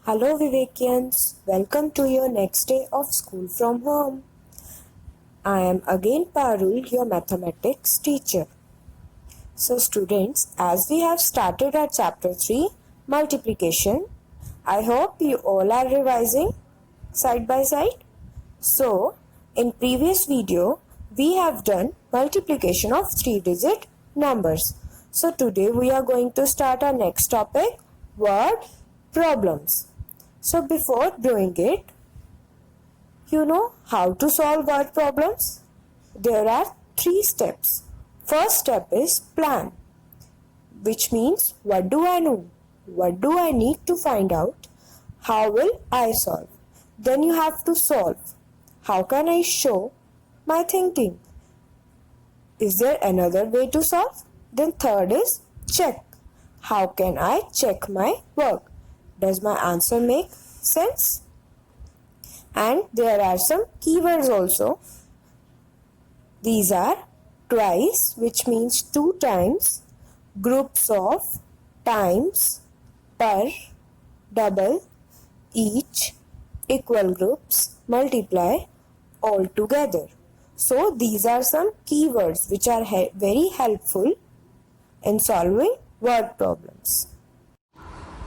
Hello Vivekians, welcome to your next day of school from home. I am again Parul, your mathematics teacher. So students, as we have started our chapter 3, multiplication, I hope you all are revising side by side. So, in previous video, we have done multiplication of 3-digit numbers. So today we are going to start our next topic, word problems. So before doing it, you know how to solve word problems? There are 3 steps. First step is plan, which means what do I know? What do I need to find out? How will I solve? Then you have to solve. How can I show my thinking? Is there another way to solve? Then third is check. How can I check my work? Does my answer make sense? And there are some keywords also. These are twice, which means 2 times, groups of, times, per, double, each, equal groups, multiply, all together. So these are some keywords which are very helpful in solving word problems.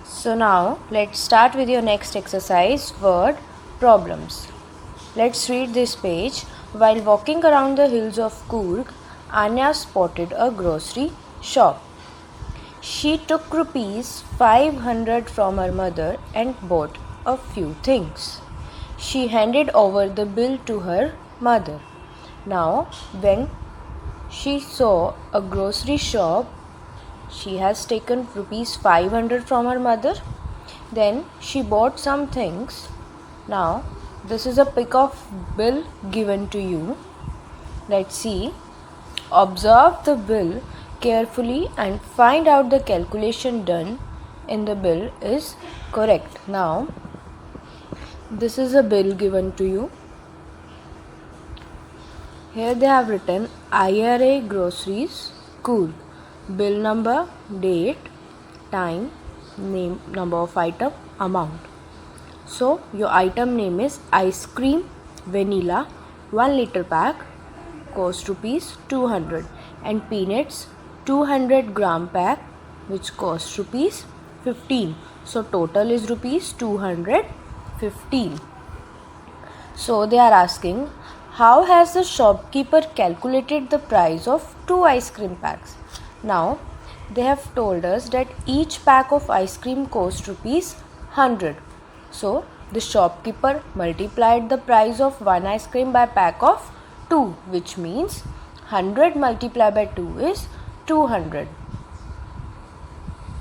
So now let's start with your next exercise, word problems. Let's read this page. While walking around the hills of Coorg, Anya spotted a grocery shop. She took rupees 500 from her mother and bought a few things. She handed over the bill to her mother. Now, when she saw a grocery shop, she has taken rupees 500 from her mother. Then she bought some things. Now, this is a pic of bill given to you. Let's see. Observe the bill carefully and find out the calculation done in the bill is correct. Now, this is a bill given to you. Here they have written IRA Groceries Coorg. Bill number, date, time, name, number of item, amount. So your item name is ice cream vanilla 1 liter pack, cost rupees 200, and peanuts 200 gram pack, which costs rupees 15. So total is rupees 215. So they are asking, how has the shopkeeper calculated the price of 2 ice cream packs? Now they have told us that each pack of ice cream cost rupees 100. So the shopkeeper multiplied the price of 1 ice cream by pack of 2, which means 100 multiplied by 2 is 200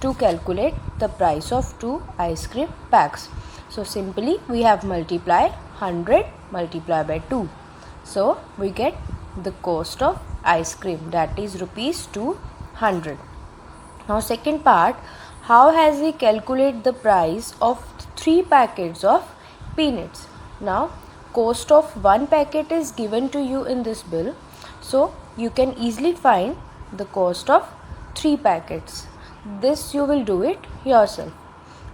to calculate the price of 2 ice cream packs. So simply we have multiply 100 multiplied by 2. So we get the cost of ice cream, that is rupees 200. Now second part, how has he calculated the price of 3 packets of peanuts? Now cost of 1 packet is given to you in this bill, so you can easily find the cost of 3 packets. This you will do it yourself.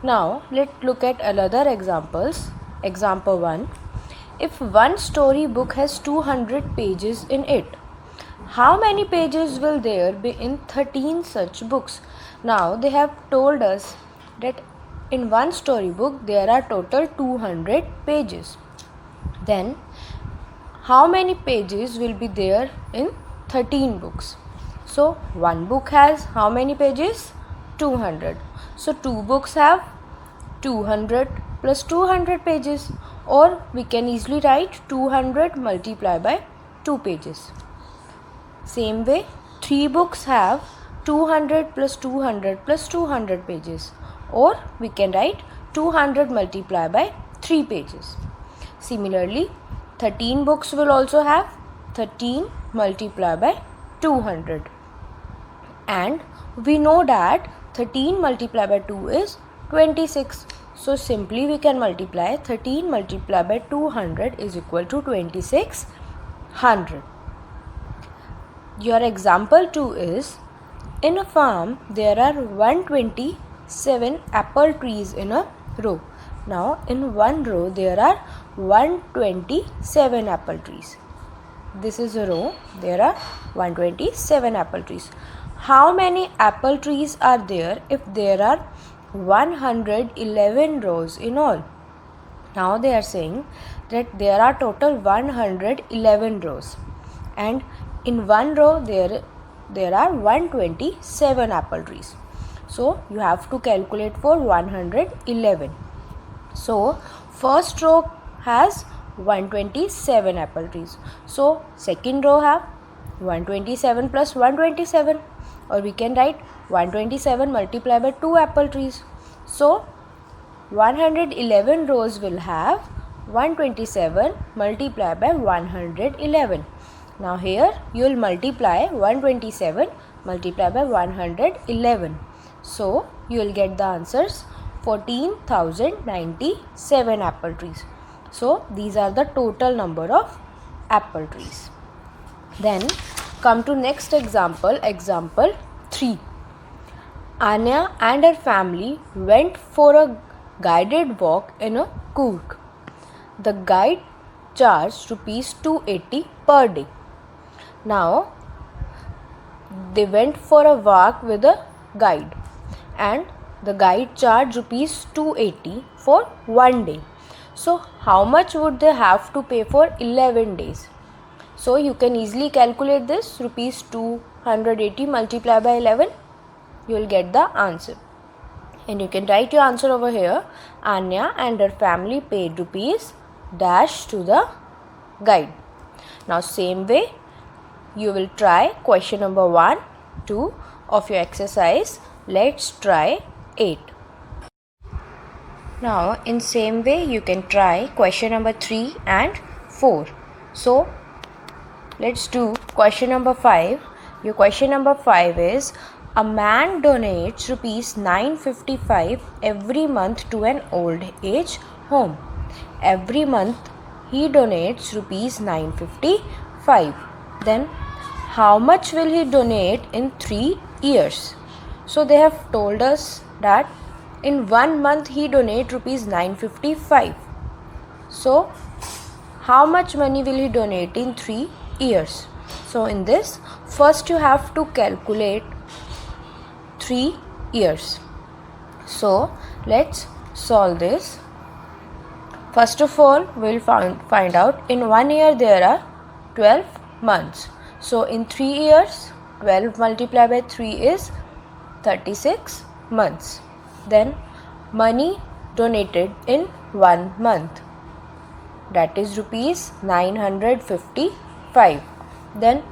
Now let's look at another examples. Example 1. If one story book has 200 pages in it, how many pages will there be in 13 such books? Now they have told us that in one storybook there are total 200 pages. Then how many pages will be there in 13 books? So one book has how many pages? 200. So two books have 200 plus 200 pages, or we can easily write 200 multiplied by 2 pages. Same way, 3 books have 200 plus 200 plus 200 pages, or we can write 200 multiplied by 3 pages. Similarly, 13 books will also have 13 multiplied by 200. And we know that 13 multiplied by 2 is 26. So simply we can multiply 13 multiplied by 200 is equal to 2600. Your example 2 is, in a farm there are 127 apple trees in a row. Now in one row there are 127 apple trees. This is a row. There are 127 apple trees. How many apple trees are there if there are 111 rows in all? Now they are saying that there are total 111 rows, and in one row there are 127 apple trees. So you have to calculate for 111. So first row has 127 apple trees. So second row have 127 plus 127, or we can write 127 multiplied by 2 apple trees. So 111 rows will have 127 multiplied by 111. Now here you will multiply 127 multiplied by 111. So you will get the answers 14,097 apple trees. So these are the total number of apple trees. Then come to next example, example 3. Anya and her family went for a guided walk in a Coorg. The guide charged rupees 280 per day. Now they went for a walk with a guide, and the guide charged rupees 280 for one day. So how much would they have to pay for 11 days? So you can easily calculate this. Rupees 280 multiplied by 11, you will get the answer. And you can write your answer over here. Anya and her family paid rupees dash to the guide. Now same way you will try question number 1, 2 of your exercise. Let's try 8. Now in same way you can try question number 3 and 4. So let's do question number 5. Your question number 5 is: a man donates rupees 955 every month to an old age home. Every month he donates rupees 955. Then how much will he donate in 3 years? So they have told us that in 1 month he donate rupees 955. So how much money will he donate in 3 years? So in this, first you have to calculate 3 years. So let's solve this. First of all, we'll find out in 1 year there are 12 months. So in 3 years, 12 multiplied by 3 is 36 months. Then money donated in 1 month, that is rupees 955. Then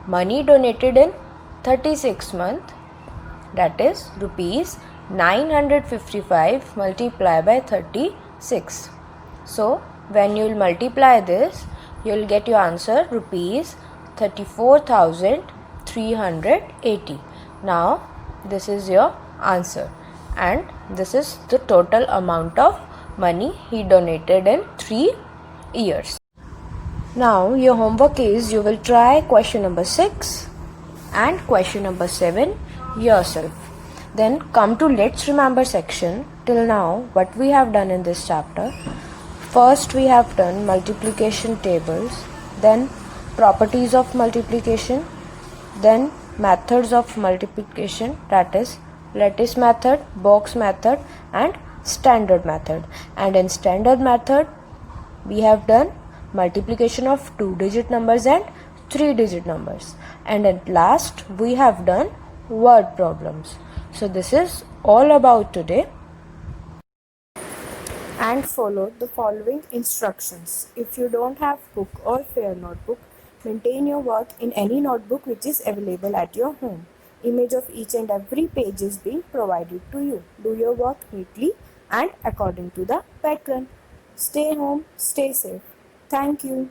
money donated in 36 month, that is rupees 955 multiplied by 36. So when you will multiply this, you will get your answer rupees 34,380. Now this is your answer, and this is the total amount of money he donated in 3 years. Now your homework is you will try question number 6 and question number 7 yourself. Then come to let's remember section. Till now what we have done in this chapter: first we have done multiplication tables, then properties of multiplication, then methods of multiplication, that is lattice method, box method and standard method. And in standard method we have done multiplication of 2-digit numbers and 3-digit numbers, and at last we have done word problems. So this is all about today. And follow the following instructions. If you don't have book or fair notebook, maintain your work in any notebook which is available at your home. Image of each and every page is being provided to you. Do your work neatly and according to the pattern. Stay home, stay safe. Thank you.